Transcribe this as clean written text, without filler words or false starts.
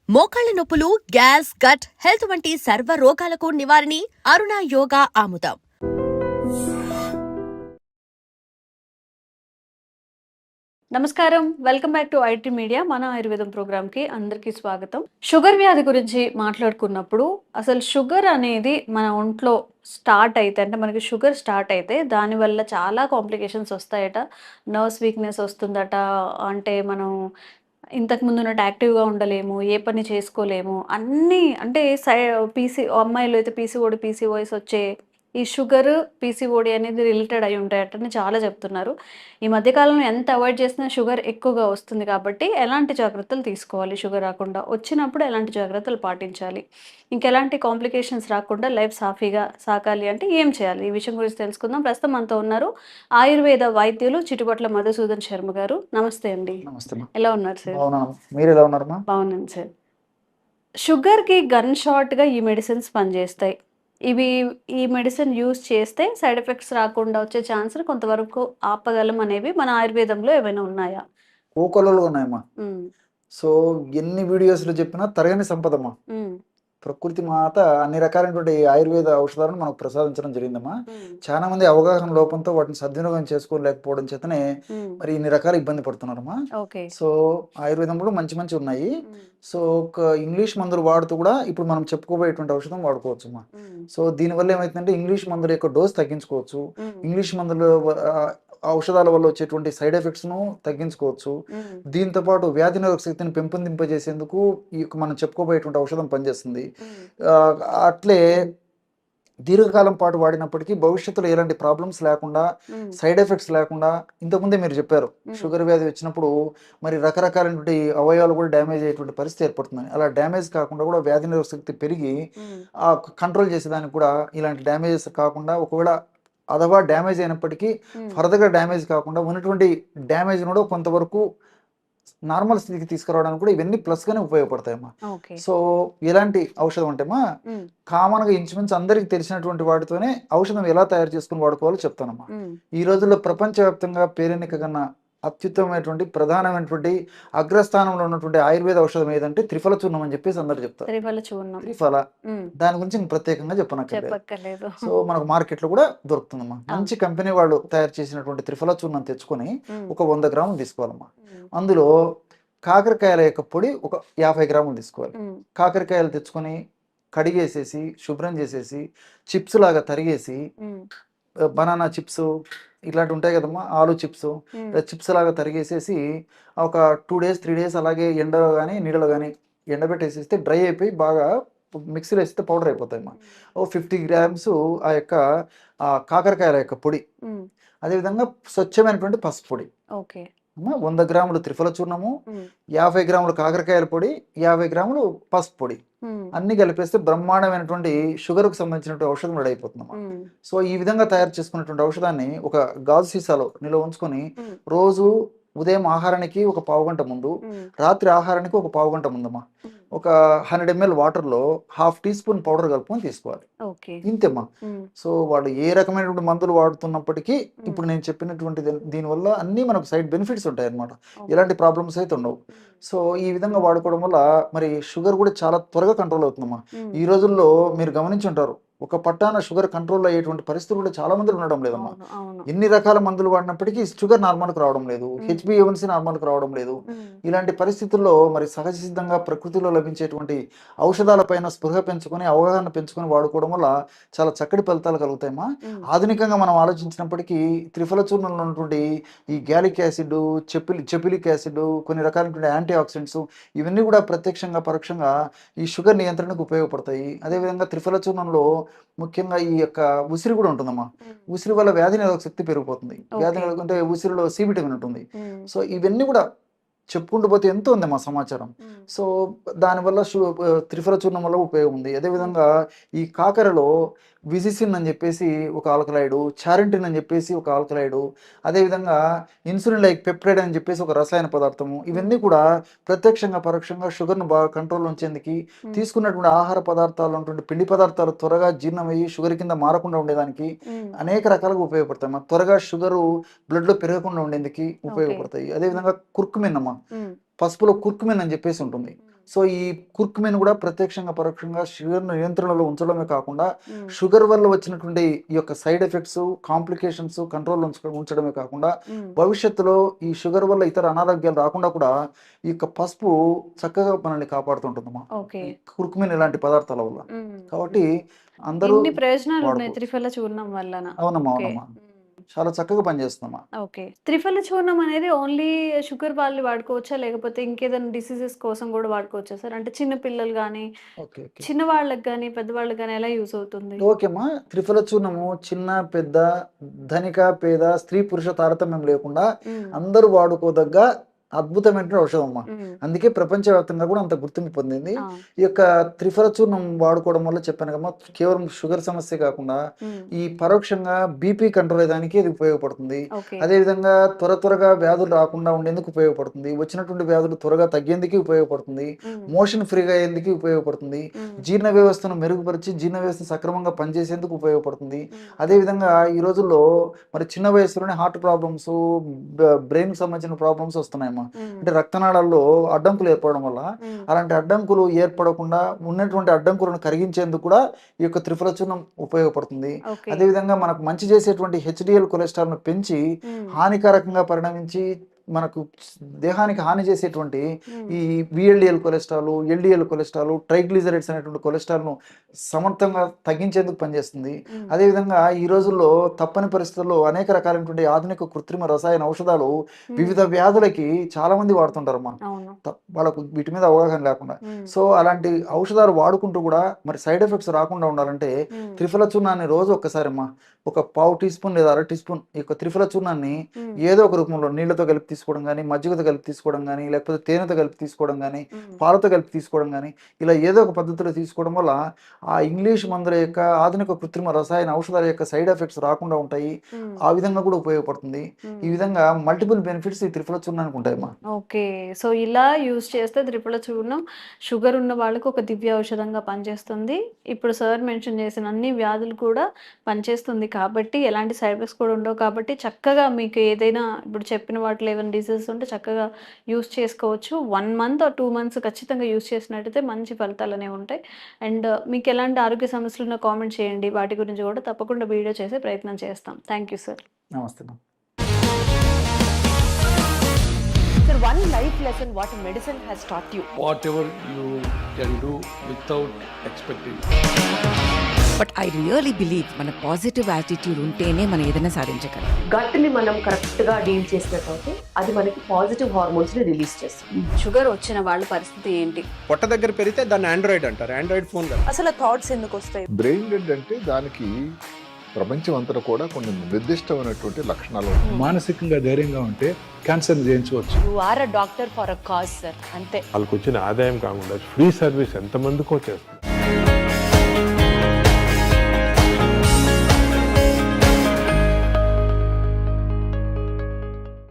మోకాళ్ల నొప్పులు, gas, gut health వంటి సర్వ రోగాలకు నివారణి అరుణ యోగా ఆముదం. నమస్కారం, welcome back to IT media. మన ఆయుర్వేదం ప్రోగ్రామ్కి అందరికీ స్వాగతం. షుగర్ వ్యాధి గురించి మాట్లాడుకున్నప్పుడు అసలు షుగర్ అనేది మన ఒంట్లో స్టార్ట్ అయితే, అంటే మనకి షుగర్ స్టార్ట్ అయితే దానివల్ల చాలా కాంప్లికేషన్స్ వస్తాయట. నర్వ్స్ వీక్నెస్ వస్తుందట. అంటే మనం ఇంతకు ముందు ఉన్నట్టు యాక్టివ్గా ఉండలేము, ఏ పని చేసుకోలేము, అన్నీ అంటే అమ్మాయిలు అయితే పీసీఓఎస్ వచ్చే ఈ షుగర్, పీసీఓడి అనేది రిలేటెడ్ అయి ఉంటాయటని చాలా చెప్తున్నారు. ఈ మధ్యకాలంలో ఎంత అవాయిడ్ చేసినా షుగర్ ఎక్కువగా వస్తుంది కాబట్టి ఎలాంటి జాగ్రత్తలు తీసుకోవాలి, షుగర్ రాకుండా వచ్చినప్పుడు ఎలాంటి జాగ్రత్తలు పాటించాలి, ఇంకెలాంటి కాంప్లికేషన్స్ రాకుండా లైఫ్ సాఫీగా సాగాలి అంటే ఏం చేయాలి, ఈ విషయం గురించి తెలుసుకుందాం. ప్రస్తుతం మనతో ఉన్నారు ఆయుర్వేద వైద్యులు చిటుపట్ల మధుసూదన్ శర్మ గారు. నమస్తే అండి. నమస్తే. ఎలా ఉన్నారు సార్? మీరు ఎలా ఉన్నారు? బాగున్నాను సార్. షుగర్కి గన్ షాట్గా ఈ మెడిసిన్స్ పనిచేస్తాయి. ఈ మెడిసిన్ యూజ్ చేస్తే సైడ్ ఎఫెక్ట్స్ రాకుండా వచ్చే ఛాన్స్‌ని కొంతవరకు ఆపగలం అనేవి మన ఆయుర్వేదంలో ఏమైనా ఉన్నాయా? కోకొల్లలుగా ఉన్నాయమ్మా. హ్మ్. సో, ఎన్ని వీడియోస్‌లో చెప్పినా తరగని సంపదమ్మా. హ్మ్. ప్రకృతి మాత అన్ని రకాలైనటువంటి ఆయుర్వేద ఔషధాలను మనకు ప్రసాదించడం జరిగిందమ్మా. హ్మ్. చాలా మంది అవగాహన లోపంతో వాటిని సద్వినియోగం చేసుకోలేకపోవడం చేతనే హ్మ్. మరి ఇన్ని రకాల ఇబ్బంది పడుతున్నారమ్మా. ఓకే. సో, ఆయుర్వేదంలో మంచి మంచి ఉన్నాయి. హ్మ్. సో, ఒక ఇంగ్లీష్ మందులు వాడుతూ కూడా ఇప్పుడు మనం చెప్పుకోబోయేటువంటి ఔషధం వాడుకోవచ్చమ్మా. హ్మ్. సో, దీనివల్ల ఏమైతుందంటే ఇంగ్లీష్ మందుల యొక్క డోస్ తగ్గించుకోవచ్చు. హ్మ్. ఇంగ్లీష్ మందులు ఔషధాల వల్ల వచ్చేటువంటి సైడ్ ఎఫెక్ట్స్‌ను తగ్గించుకోవచ్చు. హ్మ్. దీంతో పాటు వ్యాధి నిరోధక శక్తిని పెంపొందింపజేసేందుకు ఈ యొక్క మనం చెప్పుకోబోయేటువంటి ఔషధం పనిచేస్తుంది. హ్మ్. ఆహ్, అట్లే దీర్ఘకాలం పాటు వాడినప్పటికీ భవిష్యత్తులో ఎలాంటి ప్రాబ్లమ్స్ లేకుండా, హ్మ్. సైడ్ ఎఫెక్ట్స్ లేకుండా ఇంతకుముందే మీరు చెప్పారు. హ్మ్. షుగర్ వ్యాధి వచ్చినప్పుడు మరి రకరకాలైనటువంటి అవయవాలు కూడా డ్యామేజ్ అయ్యేటువంటి పరిస్థితి ఏర్పడుతుందని. అలా డ్యామేజ్ కాకుండా కూడా వ్యాధి నిరోధక శక్తి పెరిగి హ్మ్. కంట్రోల్ చేసేదానికి కూడా ఇలాంటి డ్యామేజెస్ కాకుండా ఒకవేళ అథవా డ్యామేజ్ అయినప్పటికీ హ్మ్. ఫర్దర్‌గా డ్యామేజ్ కాకుండా ఉన్నటువంటి డ్యామేజ్‌ని కూడా కొంతవరకు నార్మల్ స్థితికి తీసుకురావడానికి కూడా ఇవన్నీ ప్లస్‌గానే ఉపయోగపడతాయమ్మా. ఓకే. సో, ఎలాంటి ఔషధం అంటేమ్మా, హ్మ్. కామన్‌గా ఇంచుమించు అందరికి తెలిసినటువంటి వాటితోనే ఔషధం ఎలా తయారు చేసుకొని వాడుకోవాలో చెప్తానమ్మా. హ్మ్. ఈ రోజుల్లో ప్రపంచవ్యాప్తంగా పేరెన్నికగన్న అత్యుత్తమమైనటువంటి, ప్రధానమైనటువంటి, అగ్రస్థానంలో ఉన్నటువంటి ఆయుర్వేద ఔషధం ఏదంటే త్రిఫల చూర్ణం అని చెప్పేసి అందరూ చెప్తారు. త్రిఫల చూర్ణం. త్రిఫల. హ్మ్. దాని గురించి ఇంక ప్రత్యేకంగా చెప్పనక్కర్లేదు. చెప్పక్కర్లేదు. సో, మనకు మార్కెట్‌లో కూడా దొరుకుతుందమ్మా. ఆ! మంచి కంపెనీ వాళ్ళు తయారు చేసినటువంటి త్రిఫల చూర్ణం తెచ్చుకొని హ్మ్. ఒక 100 గ్రాములు తీసుకోవాలమ్మా. హ్మ్. అందులో కాకరకాయల యొక్క పొడి ఒక 50 గ్రాములు తీసుకోవాలి. హ్మ్. కాకరకాయలు తెచ్చుకొని కడిగేసేసి, శుభ్రం చేసేసి, చిప్స్ లాగా తరిగేసి, హ్మ్. బనానా చిప్సు ఇట్లాంటివి ఉంటాయి కదమ్మా! ఆలు చిప్సు, హ్మ్. చిప్స్ లాగా తరిగేసేసి ఒక 2 డేస్, 3 డేస్ అలాగే ఎండలో గాని, నీడలో గాని ఎండబెట్టేసేస్తే డ్రై అయిపోయి బాగా మిక్సీలో ఏస్తే పౌడర్ అయిపోతాయమ్మా. ఓ 50 గ్రామ్సు ఆ యొక్క కాకరకాయల యొక్క పొడి. హ్మ్. అదేవిధంగా స్వచ్ఛమైనటువంటి పసుపు పొడి. ఓకే. 100 గ్రాములు త్రిఫల చూర్ణము, హ్మ్. 50 గ్రాములు కాకరకాయల పొడి, 50 గ్రాములు పసుపు పొడి. హ్మ్. అన్నీ కలిపేస్తే బ్రహ్మాండమైనటువంటి షుగర్‌కు సంబంధించినటువంటి ఔషధం రెడీ అయిపోతుందన్నమాట. హ్మ్. సో, ఈ విధంగా తయారు చేసుకున్నటువంటి ఔషధాన్ని ఒక గాజు సీసాలో నిల్వ ఉంచుకొని హ్మ్. రోజు ఉదయం ఆహారానికి ఒక పావుగంట ముందు, హ్మ్. రాత్రి ఆహారానికి ఒక పావుగంట ముందమ్మా. హ్మ్. ఒక 100 ఎంఎల్ వాటర్‌లో హాఫ్ టీ స్పూన్ పౌడర్ కలుపుకొని తీసుకోవాలి. ఓకే. ఇంతేమ్మా. హ్మ్. సో, వాళ్ళు ఏ రకమైనటువంటి మందులు వాడుతున్నప్పటికీ హ్మ్. ఇప్పుడు నేను చెప్పినటువంటి దీనివల్ల అన్నీ మనకు సైడ్ బెనిఫిట్స్ ఉంటాయన్నమాట. ఓకే. ఎలాంటి ప్రాబ్లమ్స్ అయితే ఉండవు. హ్మ్. సో, ఈ విధంగా వాడుకోవడం వల్ల మరి షుగర్ కూడా చాలా త్వరగా కంట్రోల్ అవుతుందమ్మా. హ్మ్. ఈ రోజుల్లో మీరు గమనించుంటారు. ఒక పట్టాన షుగర్ కంట్రోల్ అయ్యేటువంటి పరిస్థితులు కూడా చాలా మందిలో ఉండడం లేదమ్మా. అవును. అవును. ఎన్ని రకాల మందులు వాడినప్పటికీ షుగర్ నార్మల్‌కి రావడం లేదు. హ్మ్. హెచ్‌బీఏవన్సీ నార్మల్‌కి రావడం లేదు. హ్మ్. ఇలాంటి పరిస్థితుల్లో మరి సహజ సిద్ధంగా ప్రకృతిలో లభించేటువంటి ఔషధాల పైన స్పృహ పెంచుకొని, అవగాహన పెంచుకొని వాడుకోవడం వల్ల చాలా చక్కటి ఫలితాలు కలుగుతాయమ్మా. హ్మ్. ఆధునికంగా మనం ఆలోచించినప్పటికీ త్రిఫల చూర్ణంలో ఉన్నటువంటి ఈ గ్యాలిక్ యాసిడ్, చెపిలిక్ యాసిడ్, కొన్ని రకాలైనటువంటి యాంటీ ఆక్సిడెంట్స్ ఇవన్నీ కూడా ప్రత్యక్షంగా, పరోక్షంగా ఈ షుగర్ నియంత్రణకు ఉపయోగపడతాయి. అదేవిధంగా త్రిఫల చూర్ణంలో ముఖ్యంగా ఈ యొక్క ఉసిరి కూడా ఉంటుందమ్మా. హ్మ్. ఉసిరి వల్ల వ్యాధి నిరోధక శక్తి పెరిగిపోతుంది. వ్యాధి ఓకే. నిరోధక అంటే ఉసిరిలో సి విటమిన్ ఉంటుంది. హ్మ్. సో, ఇవన్నీ కూడా చెప్పుకుంటూ పోతే ఎంతో ఉందమ్మా సమాచారం. హ్మ్. సో, దానివల్ల త్రిఫల చూర్ణం వల్ల ఉపయోగం ఉంది. హ్మ్. అదేవిధంగా ఈ కాకరలో విజిసిన్ అని చెప్పేసి ఒక ఆల్కలాయిడు, చారింటిన్ అని చెప్పేసి ఒక ఆల్కలాయిడు, అదేవిధంగా ఇన్సులిన్ లైక్ పెప్టైడ్ అని చెప్పేసి ఒక రసాయన పదార్థము. హ్మ్. ఇవన్నీ కూడా ప్రత్యక్షంగా, పరోక్షంగా షుగర్‌ను బాగా కంట్రోల్‌లో ఉంచేందుకు, హ్మ్. తీసుకున్నటువంటి ఆహార పదార్థాల్లో ఉన్నటువంటి పిండి పదార్థాలు త్వరగా జీర్ణమయ్యి షుగర్ కింద మారకుండా ఉండేదానికి హ్మ్. అనేక రకాలుగా ఉపయోగపడతాయమ్మా. త్వరగా షుగరు బ్లడ్‌లో పెరగకుండా ఉండేందుకు ఓకే. ఉపయోగపడతాయి. అదేవిధంగా కుర్కుమిన్ అమ్మా. హ్మ్. పసుపులో కుర్కుమిన్ అని చెప్పేసి ఉంటుంది. సో ఈ కుర్కుమిన్ కూడా ప్రత్యక్షంగా పరోక్షంగా షుగర్ నియంత్రణలో ఉంచడమే కాకుండా షుగర్ వల్ల వచ్చినటువంటి ఈ యొక్క సైడ్ ఎఫెక్ట్స్, కాంప్లికేషన్స్ కంట్రోల్ ఉంచడమే కాకుండా భవిష్యత్తులో ఈ షుగర్ వల్ల ఇతర అనారోగ్యాలు రాకుండా కూడా ఈ యొక్క పసుపు చక్కగా మనల్ని కాపాడుతుంటుందమ్మా, ఓకే. కుర్కుమిన్ ఇలాంటి పదార్థాల వల్ల. కాబట్టి అందరూ ఇన్ని ప్రయోజనాలు ఉన్నాయి వాడుకోవచ్చు. త్రిఫల చూర్ణం వలన. అవునమ్మా, ఓకే. అవునమ్మా, చాలా చక్కగా పనిచేస్తుందమ్మా. ఓకే. త్రిఫల చూర్ణం అనేది ఓన్లీ షుగర్ వాళ్ళు వాడుకోవచ్చా? లేకపోతే ఇంకేదైనా డిసీజెస్ కోసం కూడా వాడుకోవచ్చా సార్? అంటే చిన్న పిల్లలు గానీ, ఓకే, ఓకే, చిన్న వాళ్ళకి గానీ, పెద్దవాళ్ళకి గానీ ఎలా యూజ్ అవుతుంది? ఓకేమ్మా. త్రిఫల చూర్ణము చిన్న పెద్ద, ధనిక పేద, స్త్రీ పురుష తారతమ్యం లేకుండా హ్మ్. అందరూ వాడుకోదగ్గ అద్భుతమైన ఔషధం అమ్మా. హ్మ్. అందుకే ప్రపంచవ్యాప్తంగా కూడా అంత గుర్తింపు పొందింది. ఆ! ఈ యొక్క త్రిఫల చూర్ణం వాడుకోవడం వల్ల చెప్పాను కమ్మా, కేవలం షుగర్ సమస్య కాకుండా హ్మ్. ఈ పరోక్షంగా బీపీ కంట్రోల్ అయ్యడానికి ఇది ఉపయోగపడుతుంది. ఓకే. అదేవిధంగా త్వరగా వ్యాధులు రాకుండా ఉండేందుకు ఉపయోగపడుతుంది. వచ్చినటువంటి వ్యాధులు త్వరగా తగ్గేందుకు ఉపయోగపడుతుంది. హ్మ్. మోషన్ ఫ్రీగా అయ్యేందుకు ఉపయోగపడుతుంది. హ్మ్. జీర్ణ వ్యవస్థను మెరుగుపరిచి జీర్ణ వ్యవస్థ సక్రమంగా పనిచేసేందుకు ఉపయోగపడుతుంది. హ్మ్. అదేవిధంగా ఈ రోజుల్లో మరి చిన్న వయసులోనే హార్ట్ ప్రాబ్లమ్స్, బ్రెయిన్కి సంబంధించిన ప్రాబ్లమ్స్ వస్తున్నాయమ్మా. హ్మ్. అంటే రక్తనాళాల్లో అడ్డంకులు ఏర్పడడం వల్ల హ్మ్. అలాంటి అడ్డంకులు ఏర్పడకుండా ఉన్నటువంటి అడ్డంకులను కరిగించేందుకు కూడా ఈ యొక్క త్రిఫల చూర్ణం ఉపయోగపడుతుంది. ఓకే. అదేవిధంగా మనకు మంచి చేసేటువంటి హెచ్డిఎల్ కొలెస్ట్రాల్ను పెంచి హ్మ్. హానికారకంగా పరిణమించి మనకు దేహానికి హాని చేసేటువంటి హ్మ్. ఈ VLDL cholesterol, LDL cholesterol, triglycerides అనేటువంటి కొలెస్ట్రాల్ను సమర్థంగా తగ్గించేందుకు పనిచేస్తుంది. హ్మ్. అదేవిధంగా ఈ రోజుల్లో తప్పని పరిస్థితుల్లో అనేక రకాలైనటువంటి ఆధునిక కృత్రిమ రసాయన ఔషధాలు హ్మ్. వివిధ వ్యాధులకి చాలా మంది వాడుతుంటారమ్మా, అవును. వాళ్ళకు వీటి మీద అవగాహన లేకుండా. హ్మ్. సో అలాంటి ఔషధాలు వాడుకుంటూ కూడా మరి సైడ్ ఎఫెక్ట్స్ రాకుండా ఉండాలంటే హ్మ్. త్రిఫల చూర్ణాన్ని రోజు ఒక్కసారి అమ్మా ఒక పావు టీ స్పూన్ లేదా అర టీ స్పూన్ ఈ యొక్క త్రిఫల చూర్ణాన్ని హ్మ్. ఏదో ఒక రూపంలో నీళ్ళతో కలిపి తీసుకోవడం కానీ, మజ్జిగతో కలిపి తీసుకోవడం కానీ, లేకపోతే తేనెతో కలిపి తీసుకోవడం కానీ, హ్మ్. పాలతో కలిపి తీసుకోవడం కానీ, ఇలా ఏదో ఒక పద్ధతిలో తీసుకోవడం వల్ల ఆ ఇంగ్లీష్ మందుల యొక్క ఆధునిక కృత్రిమ రసాయన ఔషధాల యొక్క సైడ్ ఎఫెక్ట్స్ రాకుండా ఉంటాయి. హ్మ్. ఆ విధంగా కూడా ఉపయోగపడుతుంది. హ్మ్. ఈ విధంగా మల్టిపుల్ బెనిఫిట్స్ ఈ త్రిఫల చూర్ణానికి ఉంటాయమ్మా. ఓకే. సో, ఇలా యూజ్ చేస్తే త్రిఫల చూర్ణం షుగర్ ఉన్న వాళ్ళకి ఒక దివ్య ఔషధంగా పనిచేస్తుంది. ఇప్పుడు సార్ మెన్షన్ చేసిన అన్ని వ్యాధులు కూడా పనిచేస్తుంది కాబట్టి, ఎలాంటి సైడ్ ఎఫెక్ట్స్ కూడా ఉండవు కాబట్టి, చక్కగా మీకు ఏదైనా ఇప్పుడు చెప్పిన వాటిలో ఏమైనా డిసీజెస్ ఉంటే చక్కగా యూజ్ చేసుకోవచ్చు. 1 మంత్ ఆర్ 2 మంత్స్ ఖచ్చితంగా యూజ్ చేసినట్టయితే మంచి ఫలితాలనేవి ఉంటాయి. అండ్ మీకు ఎలాంటి ఆరోగ్య సమస్యలు ఉన్నా కామెంట్ చేయండి. వాటి గురించి కూడా తప్పకుండా వీడియో చేసే ప్రయత్నం చేస్తాం. Thank you sir. నమస్తే అమ్మా. Sir, one life lesson what medicine has taught you. whatever you can do without expecting. But I really believe మన పాజిటివ్ యాటిట్యూడ్ ఉంటేనే మనం ఏదైనా సాధించగలం. గట్ని మనం కరెక్ట్గా డీల్ చేసినట్లయితే అది మనకి పాజిటివ్ హార్మోన్స్ని రిలీజ్ చేస్తుంది. షుగర్ వచ్చిన వాళ్ళ పరిస్థితి ఏంటి? పొట్ట దగ్గర పెరిగితే దాన్ని ఆండ్రాయిడ్ అంటారు, ఆండ్రాయిడ్ ఫోన్ కాదు. అసలు థాట్స్ ఎందుకు వస్తాయి? బ్రెయిన్ డెడ్ అంటే దానికి ప్రపంచం అంతా కూడా కొన్ని నిర్దిష్టమైనటువంటి లక్షణాలు ఉంటాయి. మానసికంగా ధైర్యంగా ఉంటే క్యాన్సర్ జయించవచ్చు. You are a doctor for a cause, sir. అంతే. వాళ్ళకు వచ్చిన ఆదాయం కాకుండా ఫ్రీ సర్వీస్ ఎంతమందికో చేస్తుంది.